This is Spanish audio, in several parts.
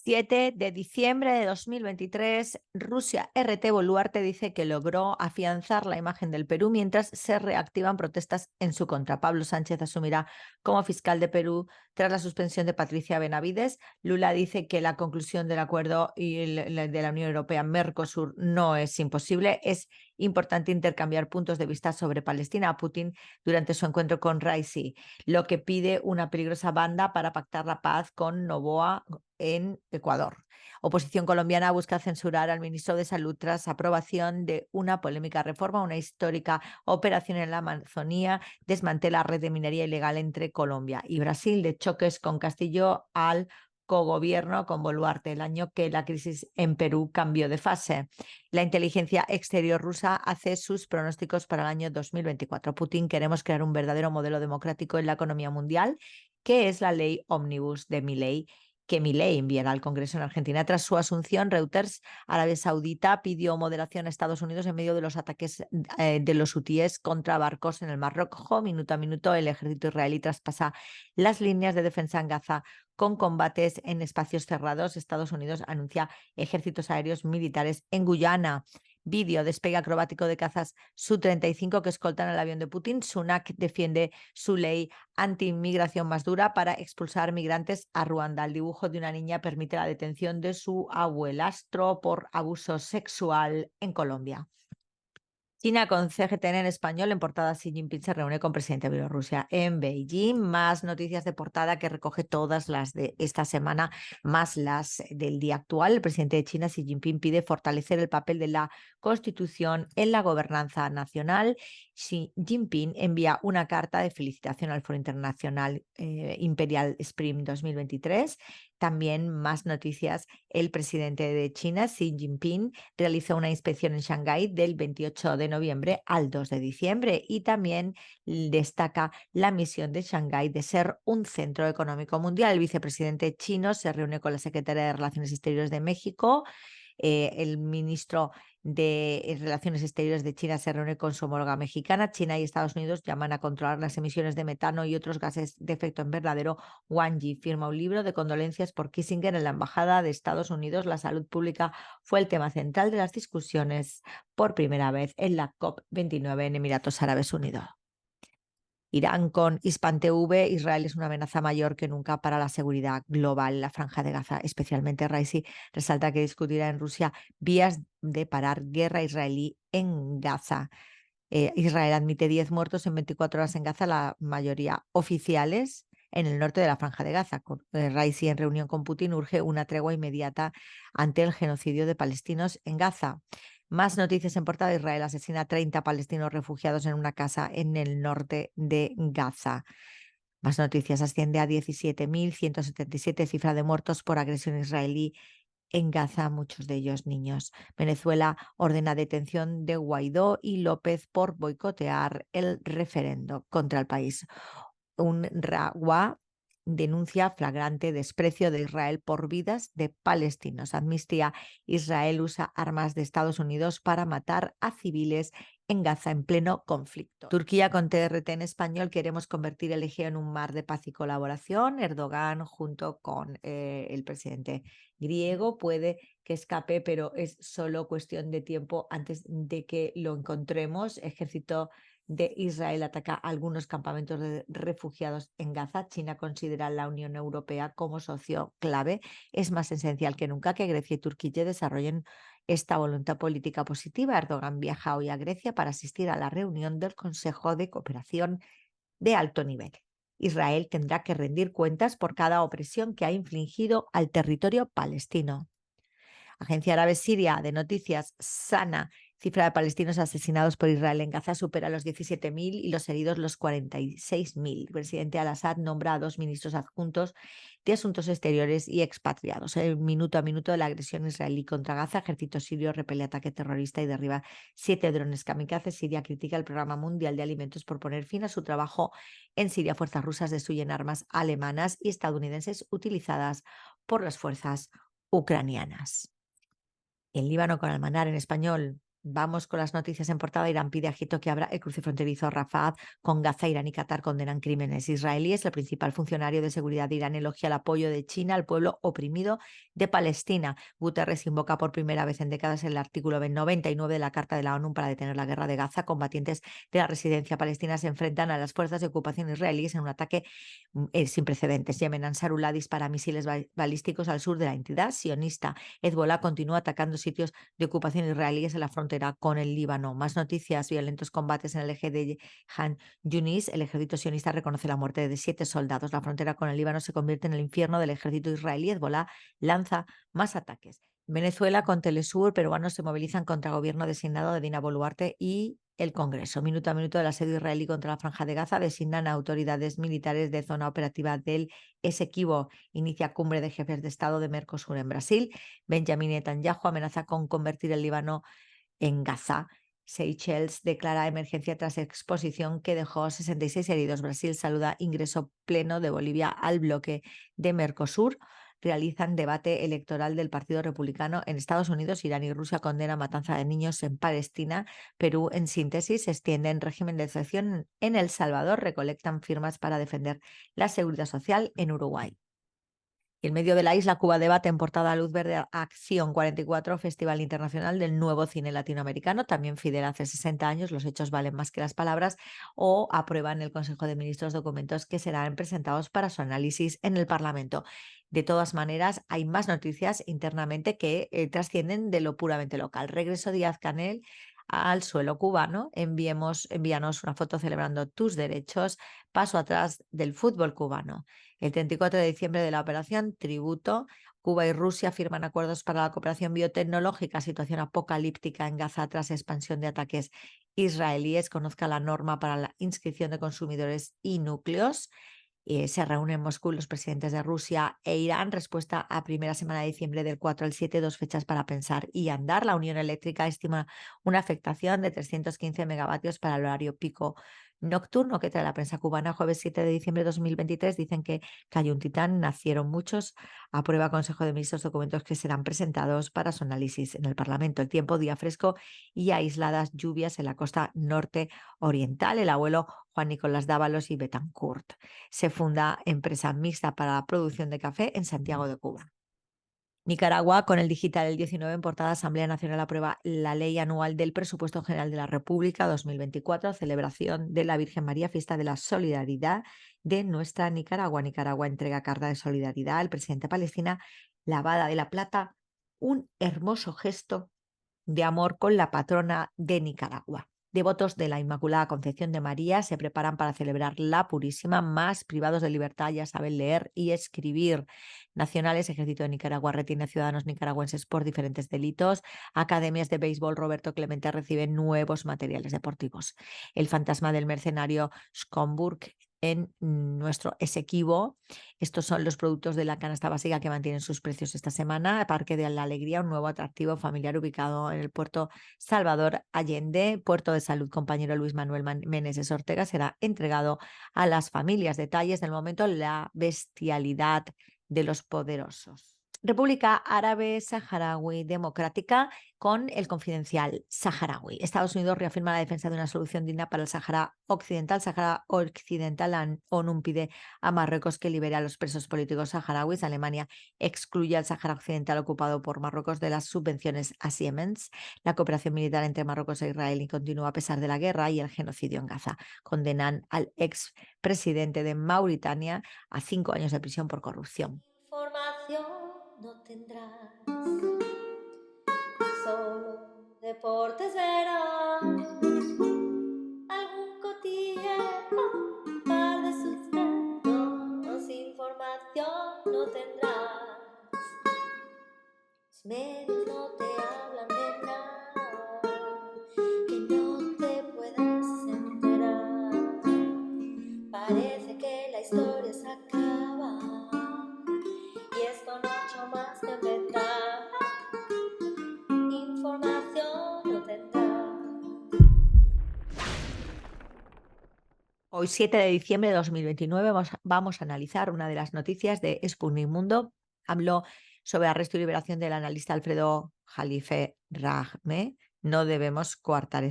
7 de diciembre de 2023, Rusia RT Boluarte dice que logró afianzar la imagen del Perú mientras se reactivan protestas en su contra. Pablo Sánchez asumirá como fiscal de Perú tras la suspensión de Patricia Benavides. Lula dice que la conclusión del acuerdo de la Unión Europea-Mercosur no es imposible. Es importante intercambiar puntos de vista sobre Palestina a Putin durante su encuentro con Raisi, lo que pide una peligrosa banda para pactar la paz con Noboa en Ecuador. Oposición colombiana busca censurar al ministro de Salud tras aprobación de una polémica reforma. Una histórica operación en la Amazonía desmantela red de minería ilegal entre Colombia y Brasil. De choques con Castillo al cogobierno con Boluarte, el año que la crisis en Perú cambió de fase. La inteligencia exterior rusa hace sus pronósticos para el año 2024. Putin: queremos crear un verdadero modelo democrático en la economía mundial. ¿Qué es la ley Omnibus de Milei, que Milei enviará al Congreso en Argentina? Tras su asunción, Reuters, Arabia Saudita pidió moderación a Estados Unidos en medio de los ataques de los hutíes contra barcos en el Mar Rojo. Minuto a minuto, el ejército israelí traspasa las líneas de defensa en Gaza con combates en espacios cerrados. Estados Unidos anuncia ejércitos aéreos militares en Guyana. Vídeo: despegue acrobático de cazas Su-35 que escoltan el avión de Putin. Sunak defiende su ley anti-inmigración más dura para expulsar migrantes a Ruanda. El dibujo de una niña permite la detención de su abuelastro por abuso sexual en Colombia. China con CGTN en español. En portada, Xi Jinping se reúne con presidente de Bielorrusia en Beijing. Más noticias de portada que recoge todas las de esta semana, más las del día actual. El presidente de China, Xi Jinping, pide fortalecer el papel de la Constitución en la gobernanza nacional. Xi Jinping envía una carta de felicitación al Foro Internacional Imperial Spring 2023. También más noticias. El presidente de China, Xi Jinping, realizó una inspección en Shanghái del 28 de noviembre al 2 de diciembre y también destaca la misión de Shanghái de ser un centro económico mundial. El vicepresidente chino se reúne con la secretaria de Relaciones Exteriores de México. El ministro de Relaciones Exteriores de China se reúne con su homóloga mexicana. China y Estados Unidos llaman a controlar las emisiones de metano y otros gases de efecto invernadero. Wang Yi firma un libro de condolencias por Kissinger en la Embajada de Estados Unidos. La salud pública fue el tema central de las discusiones por primera vez en la COP29 en Emiratos Árabes Unidos. Irán con Hispan TV: Israel es una amenaza mayor que nunca para la seguridad global en la Franja de Gaza. Especialmente Raisi resalta que discutirá en Rusia vías de parar guerra israelí en Gaza. Israel admite 10 muertos en 24 horas en Gaza, la mayoría oficiales en el norte de la Franja de Gaza. Raisi, en reunión con Putin, urge una tregua inmediata ante el genocidio de palestinos en Gaza. Más noticias en portada. Israel asesina a 30 palestinos refugiados en una casa en el norte de Gaza. Más noticias. Asciende a 17.177 cifra de muertos por agresión israelí en Gaza, muchos de ellos niños. Venezuela ordena detención de Guaidó y López por boicotear el referendo contra el país. UNRWA denuncia flagrante desprecio de Israel por vidas de palestinos. Amnistía: Israel usa armas de Estados Unidos para matar a civiles en Gaza en pleno conflicto. Turquía con TRT en español: queremos convertir el Egeo en un mar de paz y colaboración. Erdogan junto con el presidente griego puede que escape, pero es solo cuestión de tiempo antes de que lo encontremos. Ejército de Israel ataca algunos campamentos de refugiados en Gaza. China considera a la Unión Europea como socio clave. Es más esencial que nunca que Grecia y Turquía desarrollen esta voluntad política positiva. Erdogan viaja hoy a Grecia para asistir a la reunión del Consejo de Cooperación de alto nivel. Israel tendrá que rendir cuentas por cada opresión que ha infligido al territorio palestino. Agencia árabe siria de noticias SANA: cifra de palestinos asesinados por Israel en Gaza supera los 17.000 y los heridos los 46.000. El presidente al-Assad nombra a 2 ministros adjuntos de Asuntos Exteriores y expatriados. El minuto a minuto de la agresión israelí contra Gaza: ejército sirio repele ataque terrorista y derriba 7 drones kamikaze. Siria critica el Programa Mundial de Alimentos por poner fin a su trabajo en Siria. Fuerzas rusas destruyen armas alemanas y estadounidenses utilizadas por las fuerzas ucranianas. En Líbano con Almanar en español: Vamos con las noticias en portada. Irán pide a Egipto que abra el cruce fronterizo Rafah con Gaza. Irán y Qatar condenan crímenes israelíes. El principal funcionario de seguridad de Irán elogia el apoyo de China al pueblo oprimido de Palestina. Guterres invoca por primera vez en décadas el artículo 99 de la Carta de la ONU para detener la guerra de Gaza. Combatientes de la residencia palestina se enfrentan a las fuerzas de ocupación israelíes en un ataque sin precedentes. Yemen Ansarullah dispara misiles balísticos al sur de la entidad sionista. Hezbollah continúa atacando sitios de ocupación israelíes en la frontera con el Líbano. Más noticias: violentos combates en el eje de Han Yunis. El ejército sionista reconoce la muerte de 7 soldados. La frontera con el Líbano se convierte en el infierno del ejército israelí. Hezbollah lanza más ataques. Venezuela, con Telesur, peruanos se movilizan contra el gobierno designado de Dina Boluarte y el Congreso. Minuto a minuto del asedio israelí contra la Franja de Gaza. Designan a autoridades militares de zona operativa del Esequibo. Inicia cumbre de jefes de Estado de Mercosur en Brasil. Benjamin Netanyahu amenaza con convertir el Líbano en Gaza. Seychelles declara emergencia tras exposición que dejó 66 heridos. Brasil saluda ingreso pleno de Bolivia al bloque de Mercosur. Realizan debate electoral del Partido Republicano en Estados Unidos. Irán y Rusia condenan matanza de niños en Palestina. Perú, en síntesis, extienden régimen de excepción en El Salvador. Recolectan firmas para defender la seguridad social en Uruguay. Y en medio de la isla, Cuba debate en portada a luz verde Acción 44, Festival Internacional del Nuevo Cine Latinoamericano. También Fidel hace 60 años, los hechos valen más que las palabras. O aprueba en el Consejo de Ministros documentos que serán presentados para su análisis en el Parlamento. De todas maneras, hay más noticias internamente que trascienden de lo puramente local. Regreso Díaz-Canel al suelo cubano. Envíanos una foto celebrando tus derechos. Paso atrás del fútbol cubano. El 34 de diciembre de la operación Tributo, Cuba y Rusia firman acuerdos para la cooperación biotecnológica. Situación apocalíptica en Gaza tras expansión de ataques israelíes. Conozca la norma para la inscripción de consumidores y núcleos. Se reúnen en Moscú los presidentes de Rusia e Irán. Respuesta a primera semana de diciembre del 4 al 7, 2 fechas para pensar y andar. La Unión Eléctrica estima una afectación de 315 megavatios para el horario pico nocturno que trae la prensa cubana. Jueves 7 de diciembre de 2023 dicen que cayó un titán, nacieron muchos. Aprueba Consejo de Ministros documentos que serán presentados para su análisis en el Parlamento. El tiempo, día fresco y aisladas lluvias en la costa norte oriental. El abuelo Juan Nicolás Dávalos y Betancourt. Se funda empresa mixta para la producción de café en Santiago de Cuba. Nicaragua, con el digital el 19 en portada, Asamblea Nacional aprueba la Ley Anual del Presupuesto General de la República 2024, celebración de la Virgen María, fiesta de la solidaridad de nuestra Nicaragua. Nicaragua entrega carta de solidaridad al presidente de Palestina, lavada de la plata, un hermoso gesto de amor con la patrona de Nicaragua. Devotos de la Inmaculada Concepción de María se preparan para celebrar la Purísima. Más privados de libertad ya saben leer y escribir. Nacionales, Ejército de Nicaragua retiene a ciudadanos nicaragüenses por diferentes delitos. Academias de béisbol Roberto Clemente reciben nuevos materiales deportivos. El fantasma del mercenario Schomburg en nuestro Esequibo. Estos son los productos de la canasta básica que mantienen sus precios esta semana. Parque de la Alegría, un nuevo atractivo familiar ubicado en el puerto Salvador Allende. Puerto de Salud, compañero Luis Manuel Meneses Ortega, será entregado a las familias. Detalles del momento, la bestialidad de los poderosos. República Árabe Saharaui Democrática con el Confidencial Saharaui. Estados Unidos reafirma la defensa de una solución digna para el Sahara Occidental. Sahara Occidental, la ONU pide a Marruecos que libere a los presos políticos saharauis. Alemania excluye al Sahara Occidental ocupado por Marruecos de las subvenciones a Siemens. La cooperación militar entre Marruecos e Israel continúa a pesar de la guerra y el genocidio en Gaza. Condenan al expresidente de Mauritania a 5 años de prisión por corrupción. Información no tendrás, solo deportes verás, algún cotilleo, un par de sustratos, información no tendrás, los medios no te hablan de nada, que no te puedas enterar, parece que la historia se acaba. Y esto no ha hecho más que empezar. Información no tendrá. Hoy, 7 de diciembre de 2029, vamos a analizar una de las noticias de Sputnik Mundo. Habló sobre arresto y liberación del analista Alfredo Jalife Rahme, no debemos coartar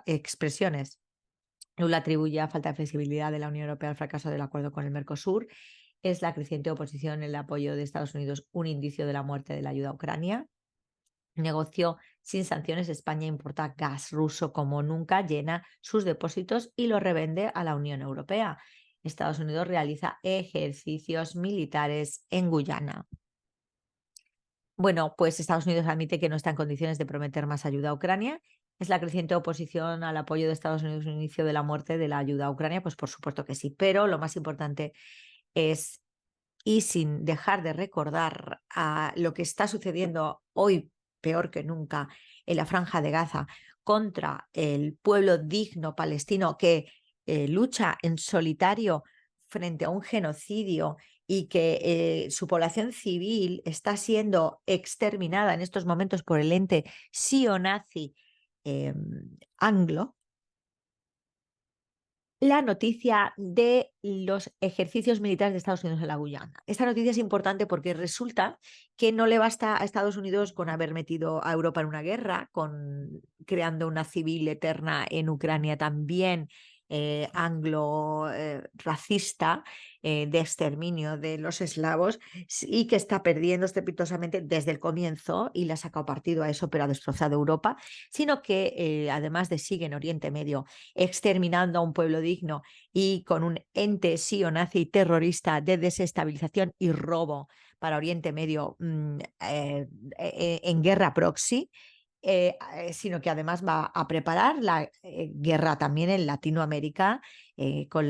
expresiones. Lula atribuye a falta de flexibilidad de la Unión Europea al fracaso del acuerdo con el Mercosur. ¿Es la creciente oposición en el apoyo de Estados Unidos un indicio de la muerte de la ayuda a Ucrania? Negoció sin sanciones. España importa gas ruso como nunca, llena sus depósitos y lo revende a la Unión Europea. Estados Unidos realiza ejercicios militares en Guyana. Bueno, pues Estados Unidos admite que no está en condiciones de prometer más ayuda a Ucrania. ¿Es la creciente oposición al apoyo de Estados Unidos un inicio de la muerte de la ayuda a Ucrania? Pues por supuesto que sí, pero lo más importante es, y sin dejar de recordar a lo que está sucediendo hoy, peor que nunca, en la Franja de Gaza contra el pueblo digno palestino que lucha en solitario frente a un genocidio y que su población civil está siendo exterminada en estos momentos por el ente sionazí anglo. La noticia de los ejercicios militares de Estados Unidos en la Guyana. Esta noticia es importante porque resulta que no le basta a Estados Unidos con haber metido a Europa en una guerra, con creando una civil eterna en Ucrania también, anglo-racista, de exterminio de los eslavos, y que está perdiendo estrepitosamente desde el comienzo y le ha sacado partido a eso, pero ha destrozado Europa, sino que además de sigue en Oriente Medio exterminando a un pueblo digno y con un ente nazi terrorista de desestabilización y robo para Oriente Medio en guerra proxy, sino que además va a preparar la guerra también en Latinoamérica con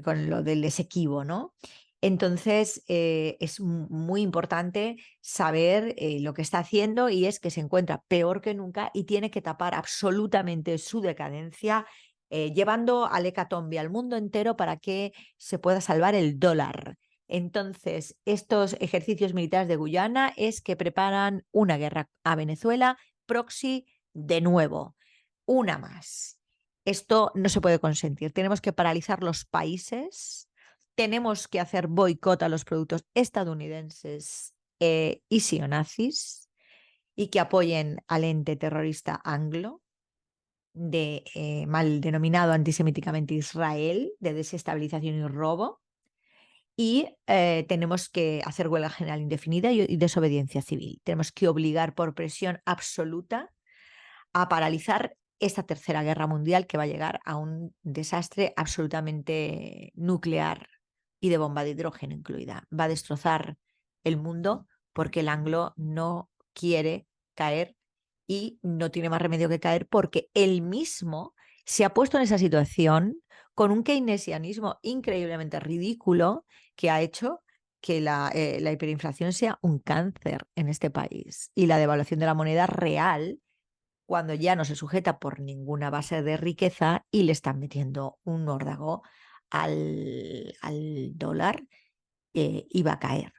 con lo del Esequibo, ¿no? Entonces, es muy importante saber lo que está haciendo, y es que se encuentra peor que nunca y tiene que tapar absolutamente su decadencia, llevando al hecatombe al mundo entero para que se pueda salvar el dólar. Entonces, estos ejercicios militares de Guyana es que preparan una guerra a Venezuela proxy de nuevo, una más. Esto no se puede consentir. Tenemos que paralizar los países, tenemos que hacer boicot a los productos estadounidenses y sionazis, y que apoyen al ente terrorista anglo, mal denominado antisemíticamente Israel, de desestabilización y robo. Y tenemos que hacer huelga general indefinida y desobediencia civil. Tenemos que obligar por presión absoluta a paralizar esta tercera guerra mundial, que va a llegar a un desastre absolutamente nuclear y de bomba de hidrógeno incluida. Va a destrozar el mundo porque el anglo no quiere caer y no tiene más remedio que caer, porque él mismo se ha puesto en esa situación con un keynesianismo increíblemente ridículo que ha hecho que la hiperinflación sea un cáncer en este país, y la devaluación de la moneda real, cuando ya no se sujeta por ninguna base de riqueza y le están metiendo un órdago al dólar, iba a caer.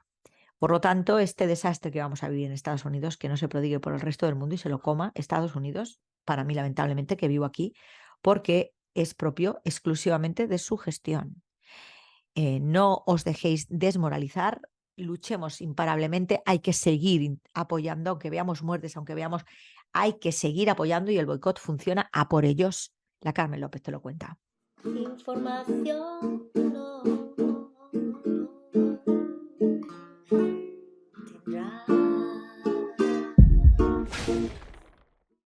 Por lo tanto, este desastre que vamos a vivir en Estados Unidos, que no se prodigue por el resto del mundo y se lo coma Estados Unidos, para mí lamentablemente que vivo aquí, porque es propio exclusivamente de su gestión. No os dejéis desmoralizar, luchemos imparablemente, hay que seguir apoyando, aunque veamos muertes, aunque veamos, hay que seguir apoyando, y el boicot funciona a por ellos. La Carmen López te lo cuenta. Información no.